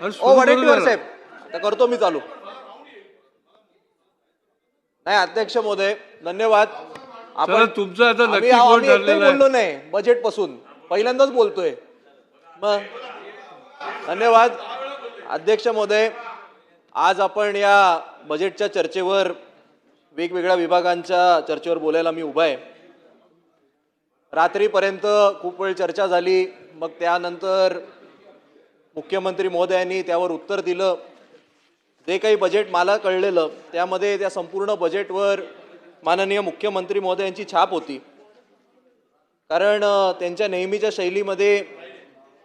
ओ वडेट्टीवार साहेब, आता करतो मी चालू. नाही अध्यक्ष महोदय धन्यवाद. आपण तुमचं आता नक्की कोण आम्ही एकटंही ठरलेलं आहे? बोललो नाही बजेट पासून, पहिल्यांदाच बोलतोय. मग धन्यवाद अध्यक्ष महोदय. आज आपण या बजेटच्या चर्चेवर, वेगवेगळ्या विभागांच्या चर्चेवर बोलायला मी उभा आहे. रात्रीपर्यंत खूप वेळ चर्चा झाली, मग त्यानंतर मुख्यमंत्री महोदयांनी त्यावर उत्तर दिलं. जे काही बजेट मला कळलेलं त्यामध्ये त्या संपूर्ण बजेटवर माननीय मुख्यमंत्री महोदयांची छाप होती. कारण त्यांच्या नेहमीच्या शैलीमध्ये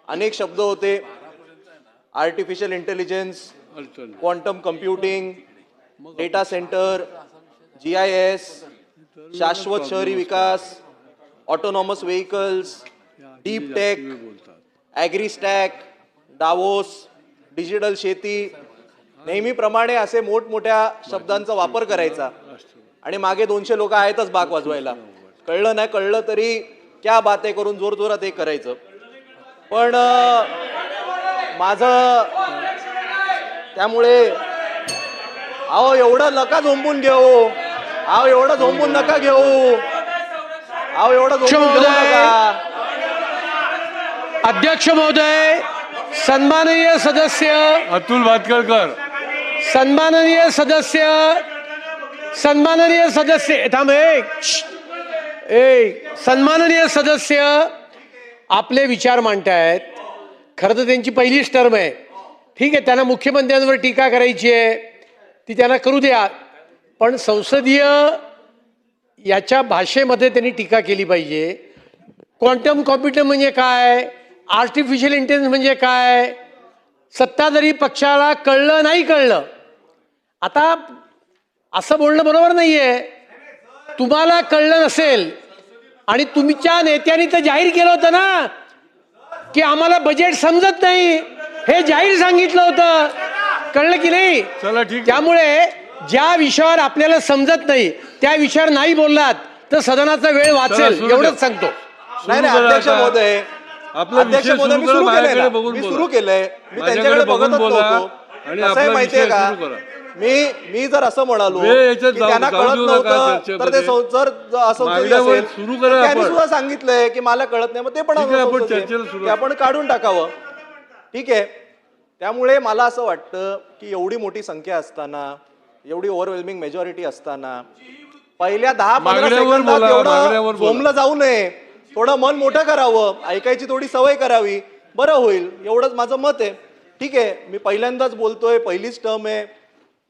अनेक शब्द होते. Artificial intelligence, quantum computing, data centre, GIS, शाश्वत शहरी विकास, autonomous vehicles, deep tech, AgriStack, Davos, digital शेती, नेहमीप्रमाणे असे मोठमोठ्या शब्दांचा वापर करायचा. आणि मागे 200 लोक आहेतच बाक वाजवायला. कळलं नाही कळलं तरी क्या बाते करून जोरजोरात हे करायचं. पण माझं त्यामुळे अहो एवढं नका झोंबून घेऊ, अहो एवढं झोंबून नका घेऊ, अहो एवढं झोंबून घेऊ नका. अध्यक्ष महोदय, सन्माननीय सदस्य अतुल भातखळकर, सन्माननीय सदस्य थांब सन्माननीय सदस्य आपले विचार मांडतायत. खरं तर त्यांची पहिलीच टर्म आहे. ठीक आहे, त्यांना मुख्यमंत्र्यांवर टीका करायची आहे ती त्यांना करू द्या, पण संसदीय याच्या भाषेमध्ये त्यांनी टीका केली पाहिजे. क्वांटम कॉम्प्युटर म्हणजे काय, आर्टिफिशियल इंटेलिजन्स म्हणजे काय, सत्ताधारी पक्षाला कळलं नाही कळलं. आता असं बोलणं बरोबर नाहीये. तुम्हाला कळलं नसेल आणि तुमच्या नेत्यांनी तर जाहीर केलं होतं ना की आम्हाला बजेट समजत नाही, हे जाहीर सांगितलं होतं. कळलं की नाही? चला ठीक. त्यामुळे ज्या विषयावर आपल्याला समजत नाही त्या विषयावर नाही बोललात तर सदनाचा वेळ वाचेल एवढंच सांगतो. नाही नाही अध्यक्ष महोदय, अध्यक्ष महोदय मी सुरू केलंय, मी सुरू केलंय, मी त्यांच्याकडे बघतच नव्हतो. कसं आहे माहितीये का, मी जर असं म्हणालो की त्यांना कळत नव्हतं तर ते जर असं त्यांनी सुद्धा सांगितलंय की मला कळत नाही, मग ते पण आपण काढून टाकावं. ठीक आहे. त्यामुळे मला असं वाटतं की एवढी मोठी संख्या असताना, एवढी ओव्हरवेल्मिंग मेजॉरिटी असताना पहिल्या 10-15 सेकंदात एवढं झोंबलं जाऊ नये. थोडं मन मोठं करावं, ऐकायची थोडी सवय करावी, बरं होईल. एवढंच माझं मत आहे. ठीक आहे, मी पहिल्यांदाच बोलतोय, पहिलीच टर्म आहे,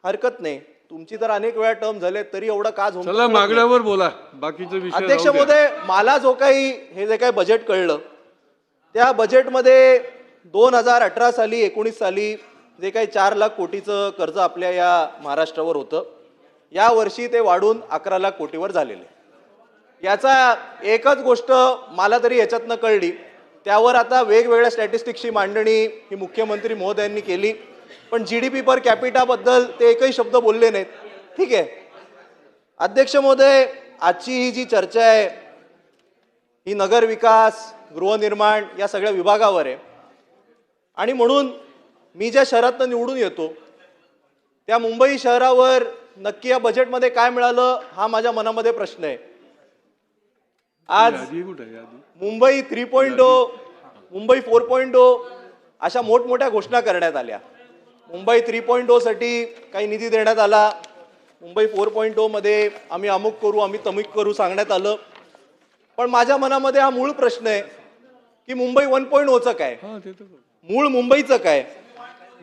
हरकत नाही. तुमची तर अनेक वेळा टर्म झाले तरी एवढं का चला मागण्यावर बोला, बाकीचं विषय. अध्यक्ष महोदय, मला जो काही हे जे काही बजेट कळलं त्या बजेटमध्ये 2018 साली 19 साली जे काही 4 लाख कोटीचं कर्ज आपल्या या महाराष्ट्रावर होतं, या वर्षी ते वाढून 11 लाख कोटीवर झालेले. याचा एकच गोष्ट मला तरी याच्यातनं कळली, त्यावर आता वेगवेगळ्या स्टॅटिस्टिक्सची मांडणी ही मुख्यमंत्री महोदयांनी केली, पण GDP पर कॅपिटा बद्दल ते एकही शब्द बोलले नाहीत. ठीक आहे. अध्यक्ष महोदय, आजची ही जी चर्चा आहे ही नगर विकास, गृहनिर्माण या सगळ्या विभागावर आहे. आणि म्हणून मी ज्या शहरातनं निवडून येतो त्या मुंबई शहरावर नक्की या बजेटमध्ये काय मिळालं हा माझ्या मनामध्ये प्रश्न आहे. आज मुंबई 3.0, मुंबई 4.0 अशा मोठमोठ्या घोषणा करण्यात आल्या. मुंबई 3.0 साठी काही निधी देण्यात आला. मुंबई 4.0 मध्ये आम्ही अमुक करू, आम्ही तमुक करू सांगण्यात आलं. पण माझ्या मनामध्ये हा मूळ प्रश्न आहे की मुंबई 1.0चं काय, मूळ मुंबईचं काय.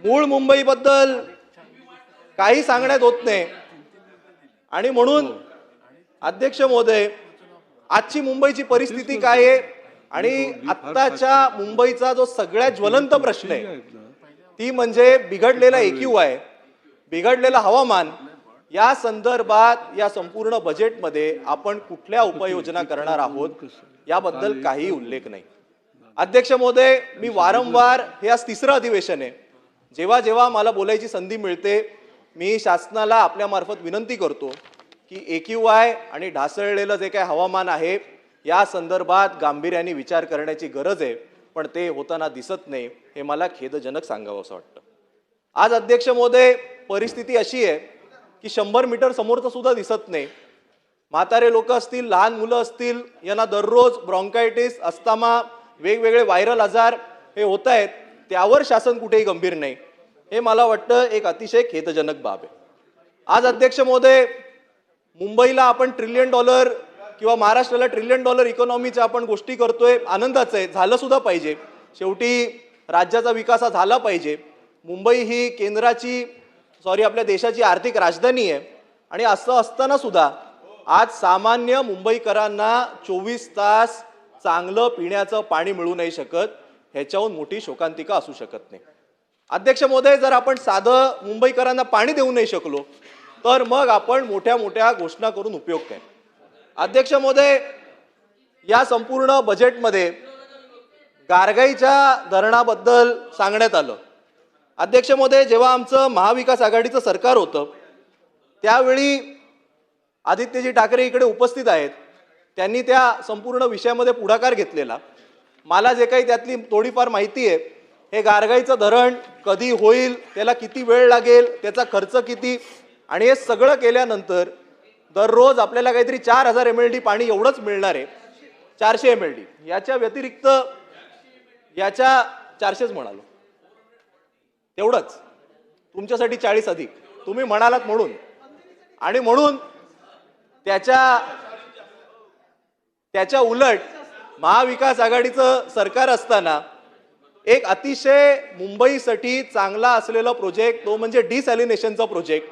मूळ मुंबईबद्दल काही सांगण्यात होत नाही. आणि म्हणून अध्यक्ष महोदय, आजची मुंबईची परिस्थिती काय आहे आणि आत्ताच्या मुंबईचा जो सगळ्यात ज्वलंत प्रश्न आहे ती म्हणजे बिघडलेला AQI, बिघडलेलं हवामान. या संदर्भात या संपूर्ण बजेटमध्ये आपण कुठल्या उपाययोजना करणार आहोत याबद्दल काही उल्लेख नाही. अध्यक्ष महोदय, मी वारंवार, हे आज 3रं अधिवेशन आहे, जेव्हा जेव्हा मला बोलायची संधी मिळते मी शासनाला आपल्या मार्फत विनंती करतो की AQI आणि ढासळलेलं जे काही हवामान आहे या संदर्भात गांभीर्याने विचार करण्याची गरज आहे, पण ते होताना दिसत नाही. हे मला खेदजनक सांगावं असं वाटतं. आज अध्यक्ष महोदय परिस्थिती अशी आहे की 100 मीटर समोरचं सुद्धा दिसत नाही. म्हातारे लोक असतील, लहान मुलं असतील, यांना दररोज ब्रॉन्कायटिस, अस्थमा, वेगवेगळे व्हायरल आजार हे होत आहेत. त्यावर शासन कुठेही गंभीर नाही. हे मला वाटतं एक अतिशय खेदजनक बाब आहे. आज अध्यक्ष महोदय मुंबईला आपण $1 ट्रिलियन किंवा महाराष्ट्राला $1 ट्रिलियन इकॉनॉमीच्या आपण गोष्टी करतोय. आनंदाचं आहे, झालं सुद्धा पाहिजे. शेवटी राज्याचा विकास हा झाला पाहिजे. मुंबई ही आपल्या देशाची आर्थिक राजधानी आहे आणि असं असताना सुद्धा आज सामान्य मुंबईकरांना 24 तास चांगलं पिण्याचं पाणी मिळू नाही शकत. ह्याच्याहून मोठी शोकांतिका असू शकत नाही. अध्यक्ष महोदय, जर आपण साधं मुंबईकरांना पाणी देऊ नाही शकलो तर मग आपण मोठ्या मोठ्या घोषणा करून उपयोग काय. अध्यक्ष महोदय, या संपूर्ण बजेटमध्ये गारगाईच्या धरणाबद्दल सांगण्यात आलं. अध्यक्ष महोदय, जेव्हा आमचं महाविकास आघाडीचं सरकार होतं त्यावेळी आदित्यजी ठाकरे इकडे उपस्थित आहेत. त्यांनी त्या संपूर्ण विषयामध्ये पुढाकार घेतलेला. मला जे काही त्यातली थोडीफार माहिती आहे, हे गारगाईचं धरण कधी होईल, त्याला किती वेळ लागेल, त्याचा खर्च किती, आणि हे सगळं केल्यानंतर दररोज आपल्याला काहीतरी 4000 MLD पाणी एवढंच मिळणार आहे. 400 MLD. याच्या व्यतिरिक्त 400च म्हणालो, तेवढंच. तुमच्यासाठी 40 अधिक तुम्ही म्हणालात म्हणून. आणि म्हणून त्याच्या उलट महाविकास आघाडीचं सरकार असताना एक अतिशय मुंबईसाठी चांगला असलेला प्रोजेक्ट तो म्हणजे डिसॅलिनेशनचा प्रोजेक्ट,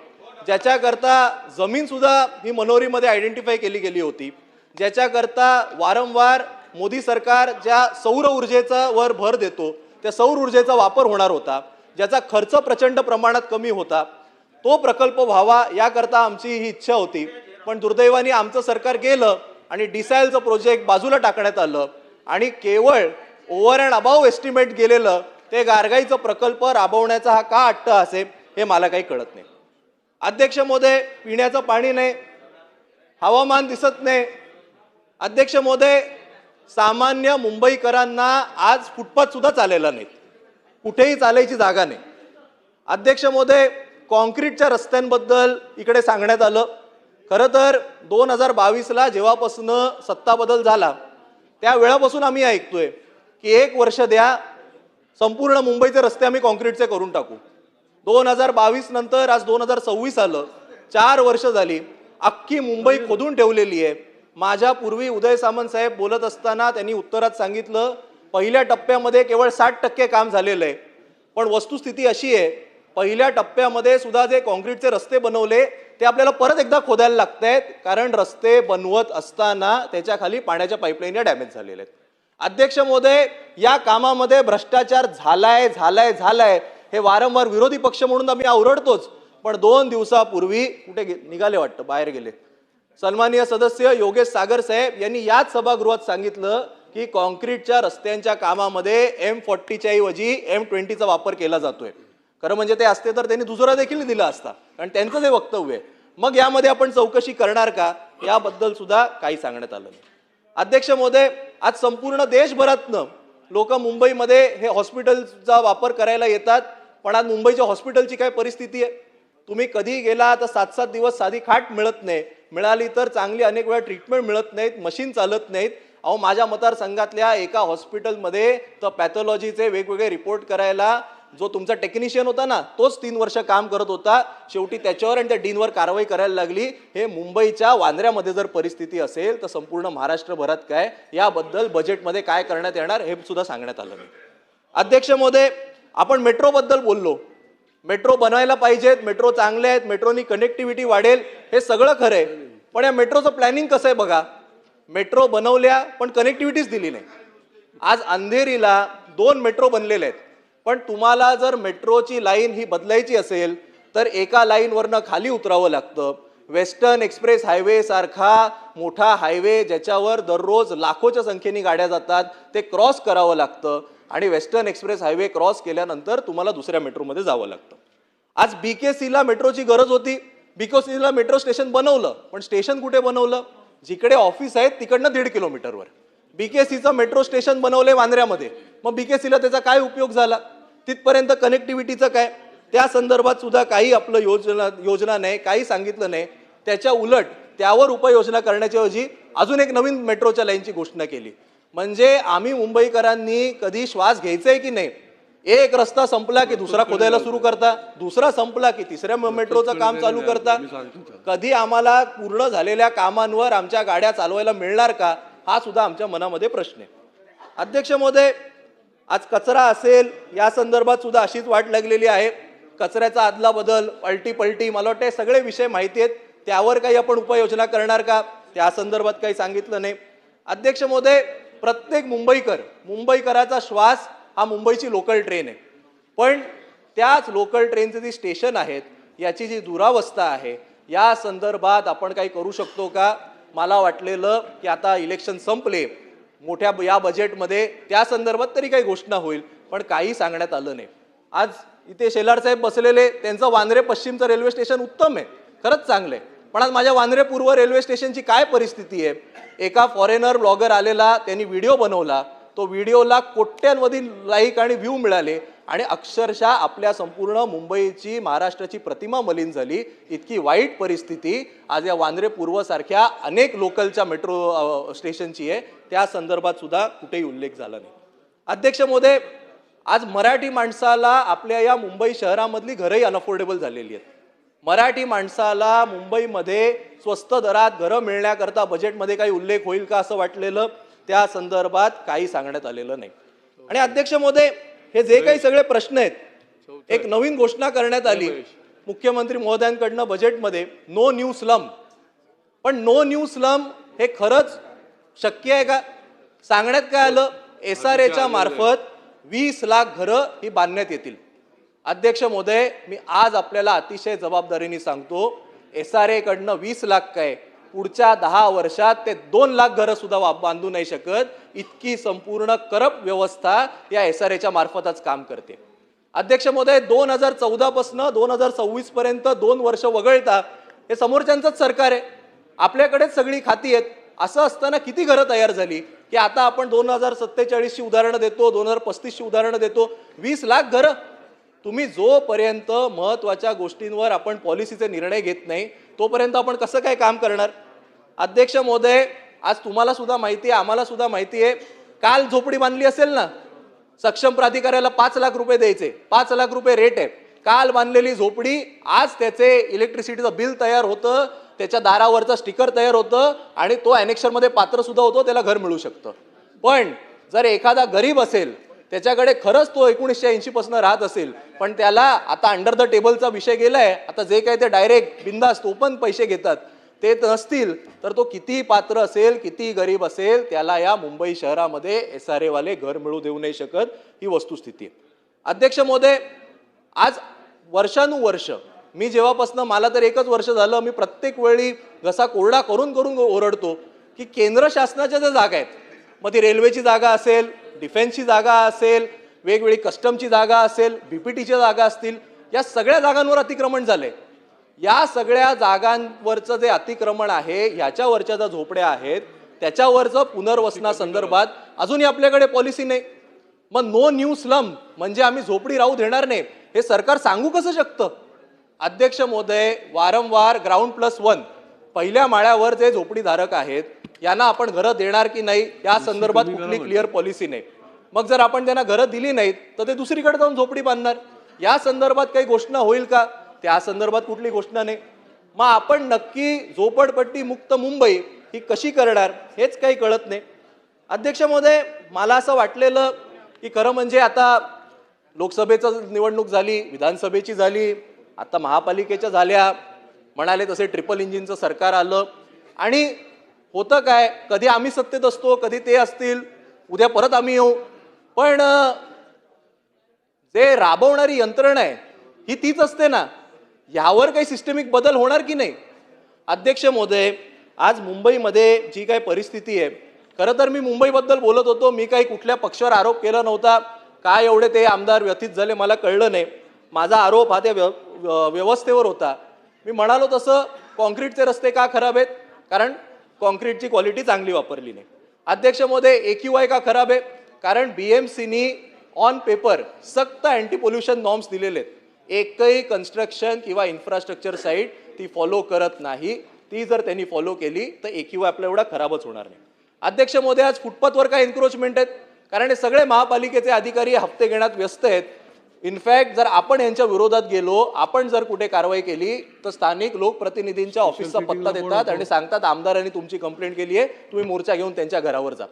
ज्याच्याकरता जमीन सुद्धा ही मनोरीमध्ये आयडेंटिफाय केली गेली होती, ज्याच्याकरता वारंवार मोदी सरकार ज्या सौर ऊर्जेचा वर भर देतो त्या सौर ऊर्जेचा वापर होणार होता, ज्याचा खर्च प्रचंड प्रमाणात कमी होता, तो प्रकल्प व्हावा याकरता आमची ही इच्छा होती. पण दुर्दैवाने आमचं सरकार गेलं आणि डिसॅलचं प्रोजेक्ट बाजूला टाकण्यात आलं आणि केवळ ओव्हर अँड अबाव एस्टिमेट गेलेलं ते गारगाईचं प्रकल्प राबवण्याचा हा का अट्टहास आहे हे मला काही कळत नाही. अध्यक्ष महोदय, पिण्याचं पाणी नाही, हवामान दिसत नाही. अध्यक्ष महोदय, सामान्य मुंबईकरांना आज फुटपाथ सुद्धा चालेला नाहीत, कुठेही चालायची जागा नाही. अध्यक्ष महोदय, कॉन्क्रीटच्या रस्त्यांबद्दल इकडे सांगण्यात आलं. खरं तर 2022ला जेव्हापासून सत्ता बदल झाला त्या वेळापासून आम्ही ऐकतोय की 1 वर्ष द्या, संपूर्ण मुंबईचे रस्ते आम्ही कॉन्क्रीटचे करून टाकू. 2022 नंतर आज 2026 आलं, 4 वर्ष झाली. अख्खी मुंबई खोदून ठेवलेली आहे. माझ्या पूर्वी उदय सामंत साहेब बोलत असताना त्यांनी उत्तरात सांगितलं पहिल्या टप्प्यामध्ये केवळ 60% काम झालेलं आहे. पण वस्तुस्थिती अशी आहे, पहिल्या टप्प्यामध्ये सुद्धा जे कॉन्क्रीटचे रस्ते बनवले ते आपल्याला परत एकदा खोदायला लागत आहेत, कारण रस्ते बनवत असताना त्याच्या खाली पाण्याच्या पाईपलाईन डॅमेज झालेल्या आहेत. अध्यक्ष महोदय, या कामामध्ये भ्रष्टाचार झालाय हे वारंवार विरोधी पक्ष म्हणून आम्ही ओरडतोच. पण 2 दिवसापूर्वी कुठे निघाले वाटतं, बाहेर गेले, सन्माननीय सदस्य योगेश सागर साहेब यांनी याच सभागृहात सांगितलं की कॉन्क्रीटच्या रस्त्यांच्या कामामध्ये M40च्या ऐवजी M20चा वापर केला जातोय. खरं म्हणजे ते असते तर त्यांनी दुसरा देखील दिला असता, कारण त्यांचं जे वक्तव्य आहे. मग यामध्ये आपण चौकशी करणार का याबद्दल सुद्धा काही सांगण्यात आलं नाही. अध्यक्ष महोदय, आज संपूर्ण देशभरातनं लोक मुंबईमध्ये हे हॉस्पिटलचा वापर करायला येतात. पण आज मुंबईच्या हॉस्पिटलची काय परिस्थिती आहे? तुम्ही कधी गेला तर 7-7 दिवस साधी खाट मिळत नाही, मिळाली तर चांगली अनेक वेळा ट्रीटमेंट मिळत नाहीत, मशीन चालत नाहीत. अहो, माझ्या मतदारसंघातल्या एका हॉस्पिटलमध्ये तर पॅथॉलॉजीचे वेगवेगळे रिपोर्ट करायला जो तुमचा टेक्निशियन होता ना, तोच 3 वर्ष काम करत होता. शेवटी त्याच्यावर आणि त्या डीनवर कारवाई करायला लागली. हे मुंबईच्या वांद्र्यामध्ये जर परिस्थिती असेल तर संपूर्ण महाराष्ट्रभरात काय, याबद्दल बजेटमध्ये काय करण्यात येणार हे सुद्धा सांगण्यात आलं नाही. अध्यक्ष महोदय, आपण मेट्रोबद्दल बोललो. मेट्रो बनवायला पाहिजेत, मेट्रो चांगले आहेत, मेट्रोनी कनेक्टिव्हिटी वाढेल, हे सगळं खरं आहे. पण या मेट्रोचं प्लॅनिंग कसं आहे बघा. मेट्रो बनवल्या पण कनेक्टिव्हिटीच दिली नाही. आज अंधेरीला 2 मेट्रो बनलेले आहेत, पण तुम्हाला जर मेट्रोची लाईन ही बदलायची असेल तर एका लाईनवरनं खाली उतरावं लागतं. वेस्टर्न एक्सप्रेस हायवे सारखा मोठा हायवे ज्याच्यावर दररोज लाखोच्या संख्येने गाड्या जातात, ते क्रॉस करावं लागतं आणि वेस्टर्न एक्सप्रेस हायवे क्रॉस केल्यानंतर तुम्हाला दुसऱ्या मेट्रोमध्ये जावं लागतं. आज BKCला मेट्रोची गरज होती, BKCला मेट्रो स्टेशन बनवलं, पण स्टेशन कुठे बनवलं? जिकडे ऑफिस आहेत तिकडनं 1.5 किलोमीटरवर. BKCचं मेट्रो स्टेशन बनवले वांद्र्यामध्ये, मग BKCला त्याचा काय उपयोग झाला? तिथपर्यंत कनेक्टिव्हिटीचं काय? त्या संदर्भात सुद्धा काही आपलं योजना नाही, काही सांगितलं नाही. त्याच्या उलट त्यावर उपाययोजना करण्याच्या ऐवजी अजून एक नवीन मेट्रोच्या लाईनची घोषणा केली. म्हणजे आम्ही मुंबईकरांनी कधी श्वास घ्यायचाय की नाही? एक रस्ता संपला की दुसरा खोदायला सुरू करता, दुसरा संपला की तिसऱ्या मेट्रोचं काम चालू करता. कधी आम्हाला पूर्ण झालेल्या कामांवर आमच्या गाड्या चालवायला मिळणार का, हा सुद्धा आमच्या मनामध्ये प्रश्न आहे. अध्यक्ष महोदय, आज कचरा असेल या संदर्भात सुद्धा अशीच वाट लागलेली आहे. कचऱ्याचा अदला बदल, पलटी, मला वाटतं सगळे विषय माहिती आहेत. त्यावर काही आपण उपाययोजना करणार का, त्या संदर्भात काही सांगितलं नाही. अध्यक्ष महोदय, प्रत्येक मुंबईकराचा श्वास हा मुंबईची लोकल ट्रेन आहे. पण त्याच लोकल ट्रेनचे जे स्टेशन आहेत याची जी दुरावस्था आहे, या संदर्भात आपण काही करू शकतो का? मला वाटलेलं की आता इलेक्शन संपले, मोठ्या या बजेटमध्ये त्या संदर्भात तरी काही घोषणा होईल, पण काही सांगण्यात आलं नाही. आज इथे शेलार साहेब बसलेले, त्यांचं वांद्रे पश्चिमचं रेल्वे स्टेशन उत्तम आहे, खरंच चांगलं आहे. पण आज माझ्या वांद्रे पूर्व रेल्वे स्टेशनची काय परिस्थिती आहे? एका फॉरेनर ब्लॉगर आलेला, त्यांनी व्हिडिओ बनवला, तो व्हिडिओला कोट्यांवधी लाईक आणि व्ह्यू मिळाले आणि अक्षरशः आपल्या संपूर्ण मुंबईची, महाराष्ट्राची प्रतिमा मलिन झाली. इतकी वाईट परिस्थिती आज या वांद्रे पूर्व सारख्या अनेक लोकलच्या मेट्रो स्टेशनची आहे. त्या संदर्भात सुद्धा कुठेही उल्लेख झाला नाही. अध्यक्ष महोदय, आज मराठी माणसाला आपल्या या मुंबई शहरामधली घरही अनअफोर्डेबल झालेली आहेत. मराठी माणसाला मुंबईमध्ये स्वस्त दरात घरं मिळण्याकरता बजेटमध्ये काही उल्लेख होईल का असं वाटलेलं, त्या संदर्भात काही सांगण्यात आलेलं नाही. आणि अध्यक्ष महोदय, हे जे काही सगळे प्रश्न आहेत, एक नवीन घोषणा करण्यात आली मुख्यमंत्री महोदयांकडनं बजेटमध्ये, नो न्यू स्लम. पण नो न्यू स्लम हे खरंच शक्य आहे का? सांगण्यात काय आलं, SRAच्या मार्फत 20 लाख घरं ही बांधण्यात येतील. अध्यक्ष महोदय, मी आज आपल्याला अतिशय जबाबदारीने सांगतो, SRA कडनं 20 लाख काय, पुढच्या 10 वर्षात ते 2 लाख घरं सुद्धा बांधू नाही शकत. इतकी संपूर्ण करप्ट व्यवस्था या SRAच्या मार्फतच काम करते. अध्यक्ष महोदय, 2014 पासून 2026 पर्यंत 2 वर्ष वगळता हे समोरच्यांचंच सरकार आहे, आपल्याकडेच सगळी खाती आहेत. असं असताना किती घरं तयार झाली की आता आपण 2047ची उदाहरणं देतो, 2035ची उदाहरणं देतो. 20 लाख घरं. तुम्ही जोपर्यंत महत्त्वाच्या गोष्टींवर आपण पॉलिसीचे निर्णय घेत नाही, तोपर्यंत आपण कसं काय काम करणार? अध्यक्ष महोदय, आज तुम्हाला सुद्धा माहिती आहे, आम्हाला सुद्धा माहिती आहे, काल झोपडी बांधली असेल ना, सक्षम प्राधिकाऱ्याला 5 लाख रुपये द्यायचे, 5 लाख रुपये रेट आहे. काल बांधलेली झोपडी, आज त्याचे इलेक्ट्रिसिटीचं बिल तयार होतं, त्याच्या दारावरचं स्टिकर तयार होतं आणि तो ॲनेक्शनमध्ये पात्र सुद्धा होतो, त्याला घर मिळू शकतं. पण जर एखादा गरीब असेल, त्याच्याकडे खरंच तो 1980 पासून राहत असेल, पण त्याला आता अंडर द टेबलचा विषय गेलाय, आता जे काही ते डायरेक्ट बिंदास्त ओपन पैसे घेतात ते नसतील, तर तो कितीही पात्र असेल, कितीही गरीब असेल, त्याला या मुंबई शहरामध्ये SRA वाले घर मिळू देऊ नाही शकत. ही वस्तुस्थिती आहे. अध्यक्ष महोदय, आज वर्षानुवर्ष मी जेव्हापासून, मला तर 1च वर्ष झालं, मी प्रत्येक वेळी घसा कोरडा करून ओरडतो की केंद्र शासनाच्या ज्या जागा आहेत, मग ती रेल्वेची जागा असेल, डिफेन्सची जागा असेल, वेगवेगळी कस्टमची जागा असेल, BPTच्या जागा असतील, या सगळ्या जागांवर अतिक्रमण झालंय. या सगळ्या जागांवरचं जे अतिक्रमण आहे, ह्याच्यावरच्या ज्या झोपड्या आहेत, त्याच्यावरचं पुनर्वसनासंदर्भात अजूनही आपल्याकडे पॉलिसी नाही. मग नो न्यू स्लम म्हणजे आम्ही झोपडी राहू देणार नाही, हे सरकार सांगू कसं शकतं? अध्यक्ष महोदय, वारंवार ग्राउंड+1 पहिल्या माळ्यावर जे झोपडीधारक आहेत, यांना आपण घरं देणार की नाही या संदर्भात कुठली क्लिअर पॉलिसी नाही. मग जर आपण त्यांना घरं दिली नाहीत तर ते दुसरीकडे जाऊन झोपडी बांधणार. या संदर्भात काही घोषणा होईल का? त्या संदर्भात कुठली घोषणा नाही. मग आपण नक्की झोपडपट्टी मुक्त मुंबई ही कशी करणार हेच काही कळत नाही. अध्यक्ष महोदय, मला असं वाटलेलं की खरं म्हणजे आता लोकसभेचं निवडणूक झाली, विधानसभेची झाली, आता महापालिकेच्या झाल्या, म्हणाले तसे ट्रिपल इंजिनचं सरकार आलं आणि होतं काय, कधी आम्ही सत्तेत असतो, कधी ते असतील, उद्या परत आम्ही येऊ, पण जे राबवणारी यंत्रणा आहे ही तीच असते ना. यावर काही सिस्टमिक बदल होणार की नाही? अध्यक्ष महोदय, आज मुंबईमध्ये जी काही परिस्थिती आहे, खरं तर मी मुंबईबद्दल बोलत होतो, मी काही कुठल्या पक्षावर आरोप केला नव्हता. काय एवढे ते आमदार व्यथित झाले मला कळलं नाही. माझा आरोप हा त्या व्यवस्थेवर होता. मी म्हणालो तसं कॉन्क्रीटचे रस्ते का खराब आहेत? कारण कॉन्क्रीटची क्वालिटी चांगली वापरली नाही. अध्यक्ष महोदय, AQI का खराब आहे? कारण BMCनी ऑन पेपर सक्त अँटी पोल्युशन नॉर्म्स दिलेले आहेत. एकही कन्स्ट्रक्शन किंवा इन्फ्रास्ट्रक्चर साईट ती फॉलो करत नाही. ती जर त्यांनी फॉलो केली तर AQI आपला एवढा खराबच होणार नाही. अध्यक्ष महोदय, आज फुटपाथवर काय एन्क्रोचमेंट आहेत? कारण हे सगळे महापालिकेचे अधिकारी हप्ते घेण्यात व्यस्त आहेत. इनफॅक्ट जर आपण यांच्या विरोधात गेलो, आपण जर कुठे कारवाई केली तर स्थानिक लोकप्रतिनिधींच्या ऑफिसचा पत्ता देतात आणि सांगतात आमदारांनी तुमची कंप्लेंट केली आहे, तुम्ही मोर्चा घेऊन त्यांच्या घरावर जा.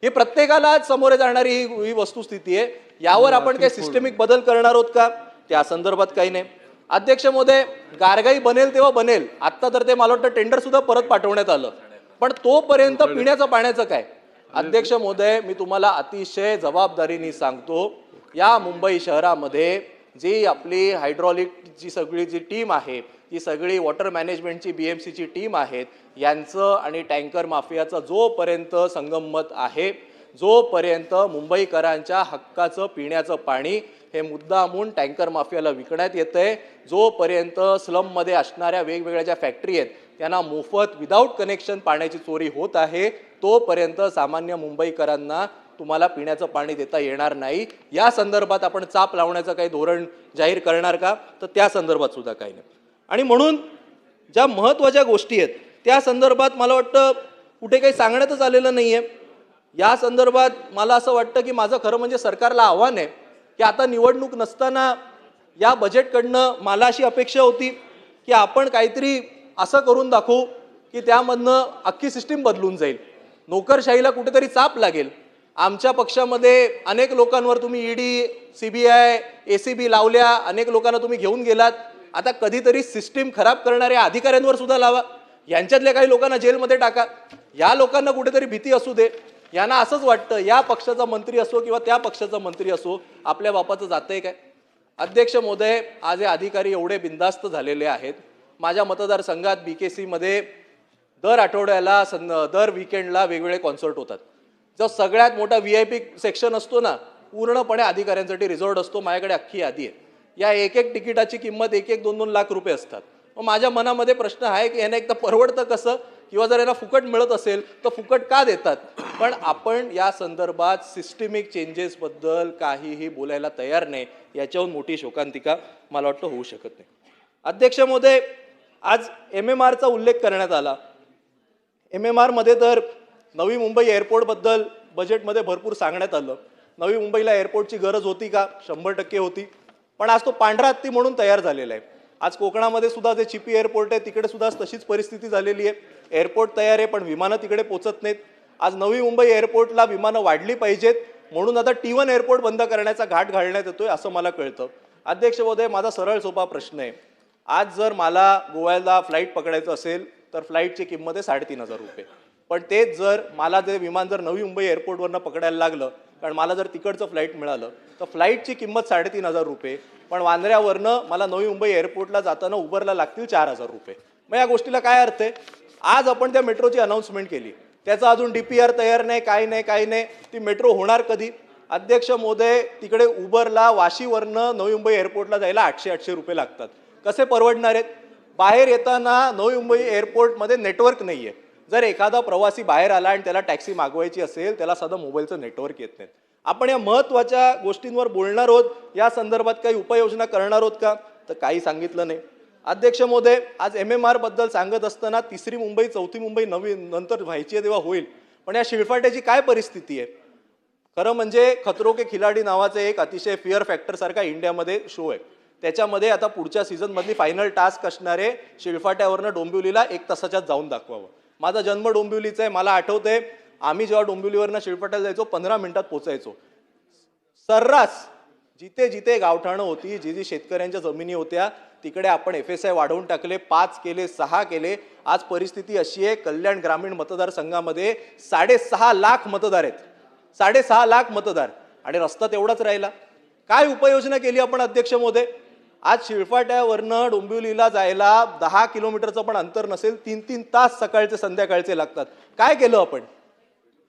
ही प्रत्येकाला समोर जाणारी ही वस्तुस्थिती आहे. यावर आपण काही सिस्टमिक बदल करणार आहोत का? त्या संदर्भात काही नाही. अध्यक्ष महोदय, गारगाई बनेल तेव्हा बनेल. आता तर ते मला वाटतं टेंडर सुद्धा परत पाठवण्यात आलं, पण तोपर्यंत पिण्याचं पाण्याचं काय? अध्यक्ष महोदय, मी तुम्हाला अतिशय जबाबदारीने सांगतो, या मुंबई शहरामध्ये जी आपली हायड्रॉलिकची सगळी जी टीम आहे, ही सगळी वॉटर मॅनेजमेंटची BMCची टीम आहेत, यांचं आणि टँकर माफियाचं जोपर्यंत संगमत आहे, जोपर्यंत मुंबईकरांच्या हक्काचं पिण्याचं पाणी हे मुद्दामून टँकर माफियाला विकण्यात येतंय, जोपर्यंत स्लममध्ये असणाऱ्या वेगवेगळ्या ज्या फॅक्टरी आहेत त्यांना मोफत विदाऊट कनेक्शन पाण्याची चोरी होत आहे, तोपर्यंत सामान्य मुंबईकरांना तुम्हाला पिण्याचं पाणी देता येणार नाही. या संदर्भात आपण चाप लावण्याचं काही धोरण जाहीर करणार का? तर त्या संदर्भात सुद्धा काही नाही. आणि म्हणून ज्या महत्त्वाच्या गोष्टी आहेत त्या संदर्भात मला वाटतं कुठे काही सांगण्यातच आलेलं नाही आहे. या संदर्भात मला असं वाटतं की माझं खरं म्हणजे सरकारला आव्हान आहे की आता निवडणूक नसताना या बजेटकडनं मला अशी अपेक्षा होती की आपण काहीतरी असं करून दाखवू की त्यामधनं अख्खी सिस्टीम बदलून जाईल, नोकरशाहीला कुठेतरी चाप लागेल. आमच्या पक्षामध्ये अनेक लोकांवर तुम्ही ED, CBI, ACB लावल्या, अनेक लोकांना तुम्ही घेऊन गेलात. आता कधीतरी सिस्टीम खराब करणाऱ्या अधिकाऱ्यांवर सुद्धा लावा, यांच्यातल्या काही लोकांना जेलमध्ये टाका. या लोकांना कुठेतरी भीती असू दे. यांना असंच वाटतं या पक्षाचा मंत्री असो किंवा त्या पक्षाचा मंत्री असो, आपल्या बापाचं जातंय काय? अध्यक्ष महोदय, आज हे अधिकारी एवढे बिनधास्त झालेले आहेत. माझ्या मतदारसंघात BKC मध्ये दर आठवड्याला दर विकेंडला वेगवेगळे कॉन्सर्ट होतात. जो सगळ्यात मोठा VIP सेक्शन असतो ना, पूर्णपणे अधिकाऱ्यांसाठी रिझॉर्ट असतो. माझ्याकडे अख्खी यादी आहे. या एक एक तिकिटाची किंमत 1-2 लाख रुपये असतात. मग माझ्या मनामध्ये प्रश्न आहे की यांना एक तर परवडतं कसं, किंवा जर यांना फुकट मिळत असेल तर फुकट का देतात? पण आपण या संदर्भात सिस्टमिक चेंजेसबद्दल काहीही बोलायला तयार नाही. याच्याहून मोठी शोकांतिका मला वाटतं होऊ शकत नाही. अध्यक्ष महोदय, आज MMRचा उल्लेख करण्यात आला. MMR मध्ये तर नवी मुंबई एअरपोर्टबद्दल बजेटमध्ये भरपूर सांगण्यात आलं. नवी मुंबईला एअरपोर्टची गरज होती का? 100% होती. पण आज तो पांढरा हत्ती म्हणून तयार झालेला आहे. आज कोकणामध्ये सुद्धा जे चिपी एअरपोर्ट आहे तिकडे सुद्धा तशीच परिस्थिती झालेली आहे. एअरपोर्ट तयार आहे पण विमानं तिकडे पोचत नाहीत. आज नवी मुंबई एअरपोर्टला विमानं वाढली पाहिजेत म्हणून आता T1 एअरपोर्ट बंद करण्याचा घाट घालण्यात येतोय असं मला कळतं. अध्यक्ष महोदय, माझा सरळ सोपा प्रश्न आहे. आज जर मला गोव्याला फ्लाईट पकडायचं असेल तर फ्लाईटची किंमत आहे 3,500 रुपये. पण तेच जर मला जे विमान जर नवी मुंबई एअरपोर्टवरनं पकडायला लागलं, कारण मला जर तिकडचं फ्लाईट मिळालं तर फ्लाईटची किंमत 3,500 रुपये, पण वांद्र्यावरनं मला नवी मुंबई एअरपोर्टला जाताना उबरला लागतील 4,000 रुपये. मग या गोष्टीला काय अर्थ आहे? आज आपण त्या मेट्रोची अनाऊन्समेंट केली, त्याचा अजून DPR तयार नाही, काही नाही. ती मेट्रो होणार कधी? अध्यक्ष महोदय, तिकडे उबरला वाशीवरनं नवी मुंबई एअरपोर्टला जायला 800 रुपये लागतात. कसे परवडणार आहेत? बाहेर येताना नवी मुंबई एअरपोर्टमध्ये नेटवर्क नाही आहे. जर एखादा प्रवासी बाहेर आला आणि त्याला टॅक्सी मागवायची असेल, त्याला साधं मोबाईलचं नेटवर्क येत नाही. आपण या महत्त्वाच्या गोष्टींवर बोलणार आहोत. या संदर्भात काही उपाययोजना करणार आहोत का? तर काही सांगितलं नाही. अध्यक्ष महोदय, आज MMR बद्दल सांगत असताना 3री मुंबई 4थी मुंबई नंतर व्हायची आहे तेव्हा होईल, पण या शिळफाट्याची काय परिस्थिती आहे? खरं म्हणजे खतरो के खिलाडी नावाचे एक अतिशय फिअर फॅक्टर सारखा इंडियामध्ये शो आहे. त्याच्यामध्ये आता पुढच्या सीझनमधली फायनल टास्क असणारे शिळफाट्यावरनं डोंबिवलीला 1 तासाच्यात जाऊन दाखवावं. माझा जन्म डोंबिवलीचा आहे. मला आठवतंय आम्ही जेव्हा डोंबिवलीवरनं शिळफाट्याला जायचो 15 मिनिटात पोचायचो. सर्रास जिथे जिथे गावठाणं होती, जी शेतकऱ्यांच्या जमिनी होत्या तिकडे आपण FSI वाढवून टाकले, 5 केले, 6 केले. आज परिस्थिती अशी आहे, कल्याण ग्रामीण मतदारसंघामध्ये 6.5 लाख मतदार आहेत. 6.5 लाख मतदार आणि रस्ता तेवढाच राहिला. काय उपाययोजना केली आपण अध्यक्ष महोदय? आज शिळफाट्यावरनं डोंबिवलीला जायला 10 किलोमीटरचं पण अंतर नसेल, 3-3 तास सकाळचे संध्याकाळचे लागतात. काय केलं आपण?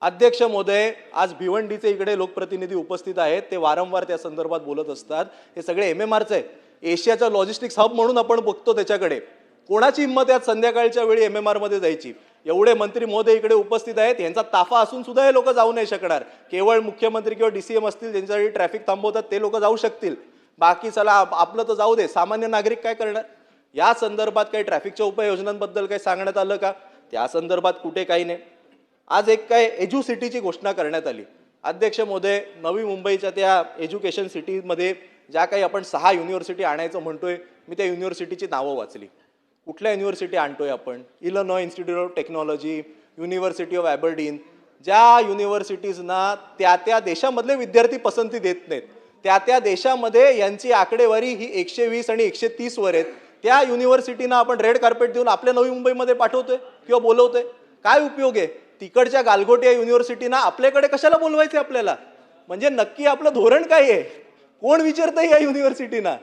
अध्यक्ष महोदय, आज भिवंडीचे इकडे लोकप्रतिनिधी उपस्थित आहेत, ते वारंवार त्या संदर्भात बोलत असतात. हे सगळे MMRचे आहे. एशियाचा लॉजिस्टिक्स हब म्हणून आपण बघतो त्याच्याकडे. कोणाची हिंमत आहे संध्याकाळच्या वेळी MMR मध्ये जायची? एवढे मंत्री महोदय इकडे उपस्थित आहेत, यांचा ताफा असून सुद्धा हे लोक जाऊ नाही शकणार. केवळ मुख्यमंत्री किंवा DCM असतील ज्यांच्यासाठी ट्रॅफिक थांबवतात ते लोक जाऊ शकतील. बाकी चला आपलं तर जाऊ दे, सामान्य नागरिक काय करणार? या संदर्भात काही ट्रॅफिकच्या उपाययोजनांबद्दल काही सांगण्यात आलं का? त्या संदर्भात कुठे काही नाही. आज एक काय एज्यू सिटीची घोषणा करण्यात आली. अध्यक्ष महोदय, नवी मुंबईच्या त्या एज्युकेशन सिटीमध्ये ज्या काही आपण 6 युनिव्हर्सिटी आणायचं म्हणतोय, मी त्या युनिव्हर्सिटीची नावं वाचली. कुठल्या युनिव्हर्सिटी आणतोय आपण? Illinois Institute of Technology, university of Aberdeen. ज्या युनिव्हर्सिटीजना त्या देशामधले विद्यार्थी पसंती देत नाहीत, त्या देशामध्ये यांची आकडेवारी ही 120 आणि 130 वर आहेत. त्या युनिव्हर्सिटीना आपण रेड कार्पेट देऊन आपल्या नवी मुंबईमध्ये पाठवतोय किंवा बोलवतोय. काय उपयोग आहे? तिकडच्या गालगोट्या युनिव्हर्सिटीना आपल्याकडे कशाला बोलवायचे आपल्याला? म्हणजे नक्की आपलं धोरण काय आहे? कोण विचारतंय या युनिव्हर्सिटीना?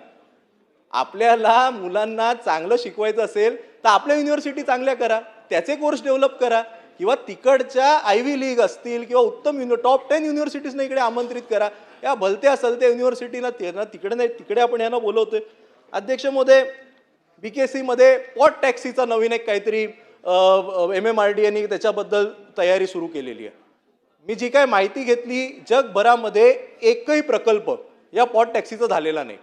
आपल्याला मुलांना चांगलं शिकवायचं असेल तर आपल्या युनिव्हर्सिटी चांगल्या करा, त्याचे कोर्स डेव्हलप करा, किंवा तिकडच्या आयव्ही लीग असतील किंवा उत्तम टॉप 10 युनिव्हर्सिटीजना इकडे आमंत्रित करा. या भलत्या सलत्या युनिव्हर्सिटीला तिकडे नाही, तिकडे आपण यांना बोलवतोय. अध्यक्ष महोदय, BKC मध्ये पॉट टॅक्सीचा नवीन एक काहीतरी MMRDA त्याच्याबद्दल तयारी सुरू केलेली आहे. मी जी काय माहिती घेतली, जगभरामध्ये एकही प्रकल्प या पॉट टॅक्सीचा झालेला नाही,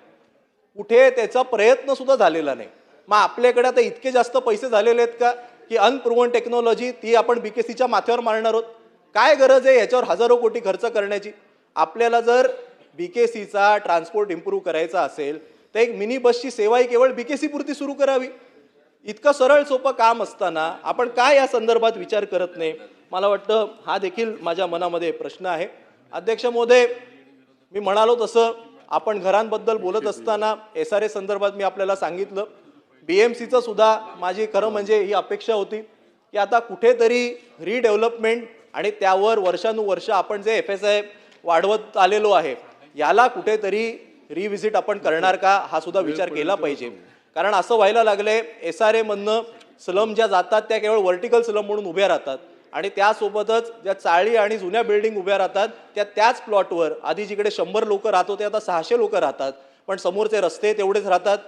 कुठे त्याचा प्रयत्न सुद्धा झालेला नाही. मग आपल्याकडे आता इतके जास्त पैसे झालेले आहेत का की अनप्रूव्हन टेक्नॉलॉजी ती आपण BKCच्या माथ्यावर मारणार आहोत? काय गरज आहे याच्यावर हजारो कोटी खर्च करण्याची? आपल्याला जर BKCचा ट्रान्सपोर्ट इम्प्रूव्ह करायचा असेल तर एक मिनी बसची सेवाही केवळ BKC पुरती सुरू करावी. इतकं सरळ सोपं काम असताना आपण काय या संदर्भात विचार करत नाही? मला वाटतं हा देखील माझ्या मनामध्ये प्रश्न आहे. अध्यक्ष महोदय, मी म्हणालो तसं आपण घरांबद्दल बोलत असताना SRA संदर्भात मी आपल्याला सांगितलं. BMCचं सुद्धा माझी खरं म्हणजे ही अपेक्षा होती की आता कुठेतरी रिडेव्हलपमेंट आणि त्यावर वर्षानुवर्ष आपण जे FSI वाढवत आलेलो आहे याला कुठेतरी रिव्हिजिट आपण करणार का, हा सुद्धा विचार केला पाहिजे. कारण असं व्हायला लागलंय, SRA मधनं स्लम ज्या जातात त्या केवळ व्हर्टिकल स्लम म्हणून उभ्या राहतात आणि त्यासोबतच ज्या चाळी आणि जुन्या बिल्डिंग उभ्या राहतात त्याच प्लॉटवर आधी जिकडे 100 लोक राहत होते आता 600 लोक राहतात. पण समोरचे रस्ते तेवढेच राहतात,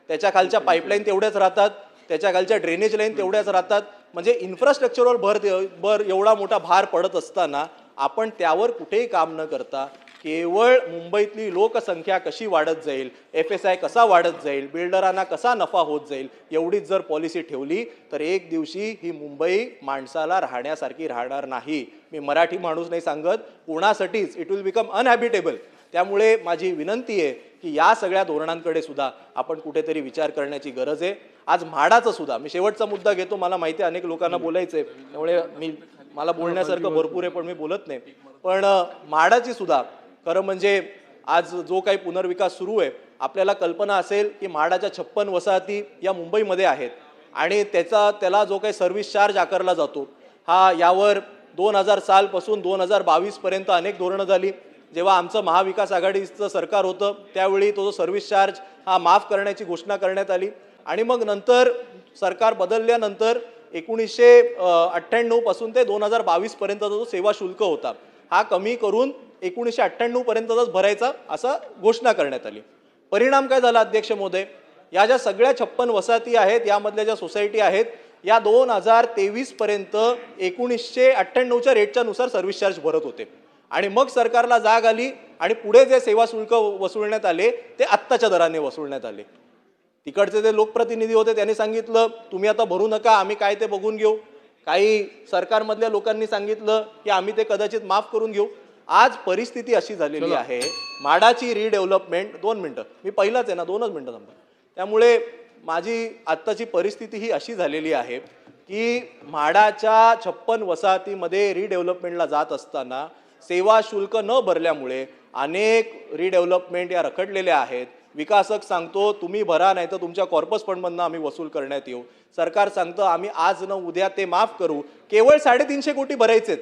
त्याच्या खालच्या पाईपलाईन तेवढ्याच राहतात, त्याच्या खालच्या ड्रेनेज लाईन तेवढ्याच राहतात. म्हणजे इन्फ्रास्ट्रक्चरवर भर एवढा मोठा भार पडत असताना आपण त्यावर कुठेही काम न करता केवळ मुंबईतली लोकसंख्या कशी वाढत जाईल, FSI कसा वाढत जाईल, बिल्डरांना कसा नफा होत जाईल एवढीच जर पॉलिसी ठेवली तर एक दिवशी ही मुंबई माणसाला राहण्यासारखी राहणार नाही. मी मराठी माणूस नाही सांगत, कोणासाठीच इट विल बिकम अनहॅबिटेबल. त्यामुळे माझी विनंती आहे की या सगळ्या धोरणांकडे सुद्धा आपण कुठेतरी विचार करण्याची गरज आहे. आज म्हाडाचं सुद्धा मी शेवटचा मुद्दा घेतो, मला माहिती आहे अनेक लोकांना बोलायचंय त्यामुळे मला बोलण्यासारखं भरपूर आहे पण मी बोलत नाही. पण म्हाडाची सुद्धा खरं म्हणजे आज जो काही पुनर्विकास सुरू आहे, आपल्याला कल्पना असेल की म्हाडाच्या 56 वसाहती या मुंबईमध्ये आहेत आणि त्याला जो काही सर्व्हिस चार्ज आकारला जातो हा यावर 2000 सालपासून 2022 पर्यंत अनेक धोरणं झाली. जेव्हा आमचं महाविकास आघाडीचं सरकार होतं त्यावेळी तो जो सर्व्हिस चार्ज हा माफ करण्याची घोषणा करण्यात आली आणि मग नंतर सरकार बदलल्यानंतर 1998 पासून ते 2022 पर्यंतचा जो सेवा शुल्क होता हा कमी करून 1998 पर्यंतच भरायचा असं घोषणा करण्यात आली. परिणाम काय झाला अध्यक्ष महोदय? या ज्या सगळ्या 56 वसाहती आहेत यामधल्या ज्या सोसायटी आहेत या 2023 पर्यंत 1998च्या रेटच्या नुसार सर्व्हिस चार्ज भरत होते आणि मग सरकारला जाग आली आणि पुढे जे सेवा शुल्क वसूलण्यात आले ते आत्ताच्या दराने वसूलण्यात आले. तिकडचे जे लोकप्रतिनिधी होते त्यांनी सांगितलं तुम्ही आता भरू नका, आम्ही काय ते बघून घेऊ. काही सरकारमधल्या लोकांनी सांगितलं की आम्ही ते कदाचित माफ करून घेऊ. आज परिस्थिती अशी झालेली आहे, म्हाडाची रिडेव्हलपमेंट 2 मिनिटं मी पहिलाच आहे ना 2च मिनिटं थांबा. त्यामुळे माझी आत्ताची परिस्थिती ही अशी झालेली आहे की म्हाडाच्या 56 वसाहतीमध्ये रिडेव्हलपमेंटला जात असताना सेवा शुल्क न भरल्यामुळे अनेक रिडेव्हलपमेंट या रखडलेल्या आहेत. विकासक सांगतो तुम्ही भरा नाही तर तुमच्या कॉर्पस फंडमधनं आम्ही वसूल करण्यात येऊ. सरकार सांगतं आम्ही आज न उद्या ते माफ करू. केवळ 350 कोटी भरायचेत.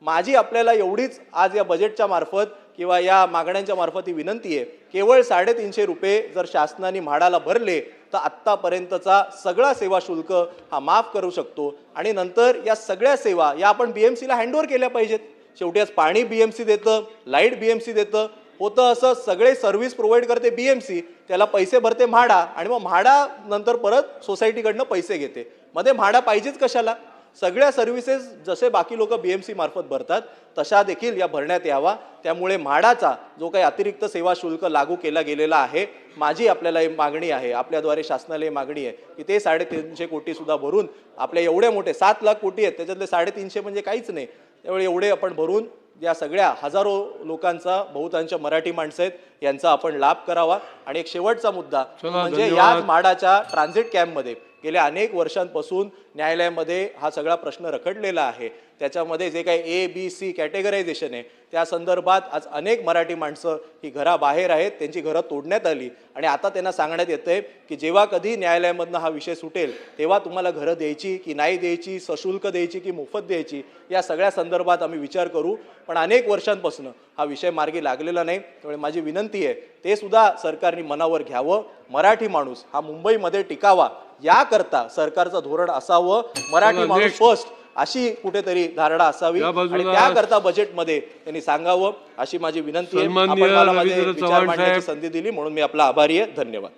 माझी आपल्याला एवढीच आज या बजेटच्या मार्फत किंवा या मागण्यांच्या मार्फत ही विनंती आहे, केवळ 350 रुपये जर शासनाने म्हाडाला भरले तर आत्तापर्यंतचा सगळा सेवा शुल्क हा माफ करू शकतो आणि नंतर या सगळ्या सेवा या आपण BMCला हँडओव्हर केल्या पाहिजेत. शेवटी आज पाणी BMC देतं, लाईट BMC देतं, होतं असं सगळे सर्व्हिस प्रोव्हाइड करते BMC, त्याला पैसे भरते म्हाडा आणि मग म्हाडा नंतर परत सोसायटीकडनं पैसे घेते. मध्ये म्हाडा पाहिजेच कशाला? सगळ्या सर्व्हिसेस जसे बाकी लोक BMC मार्फत भरतात तशा देखील या भरण्यात यावा. त्यामुळे म्हाडाचा जो काही अतिरिक्त सेवा शुल्क लागू केला गेलेला आहे, माझी आपल्याला ही मागणी आहे, आपल्याद्वारे शासनाला ही मागणी आहे की ते 350 कोटी सुद्धा भरून आपले एवढे मोठे 7 लाख कोटी आहेत, त्याच्यातले 350 म्हणजे काहीच नाही, त्यामुळे एवढे आपण भरून या सगळ्या हजारो लोकांचा, बहुतांश मराठी माणसं आहेत, यांचा आपण लाभ करावा. आणि एक शेवटचा मुद्दा म्हणजे धन्यवाद. याच म्हाडाच्या ट्रान्झिट कॅम्पमध्ये गेल्या अनेक वर्षांपासून न्यायालयामध्ये हा सगळा प्रश्न रखडलेला आहे. त्याच्यामध्ये जे काही ABC कॅटेगरायझेशन आहे त्या संदर्भात आज अनेक मराठी माणसं ही घराबाहेर आहेत, त्यांची घरं तोडण्यात आली आणि आता त्यांना सांगण्यात येतंय की जेव्हा कधी न्यायालयामधनं हा विषय सुटेल तेव्हा तुम्हाला घरं द्यायची की नाही द्यायची, सशुल्क द्यायची की मोफत द्यायची, या सगळ्या संदर्भात आम्ही विचार करू. पण अनेक वर्षांपासून हा विषय मार्गी लागलेला नाही. त्यामुळे माझी विनंती आहे ते सुद्धा सरकारने मनावर घ्यावं. मराठी माणूस हा मुंबईमध्ये टिकावा याकरता सरकारचं धोरण असावं. मराठी माणूस फर्स्ट अशी कुठेतरी धारणा असावी आणि त्याकरता बजेटमध्ये त्यांनी सांगावं अशी माझी विनंती आहे. आपण मला माझे विचार मांडण्याची संधी दिली म्हणून मी आपला आभारी आहे. धन्यवाद.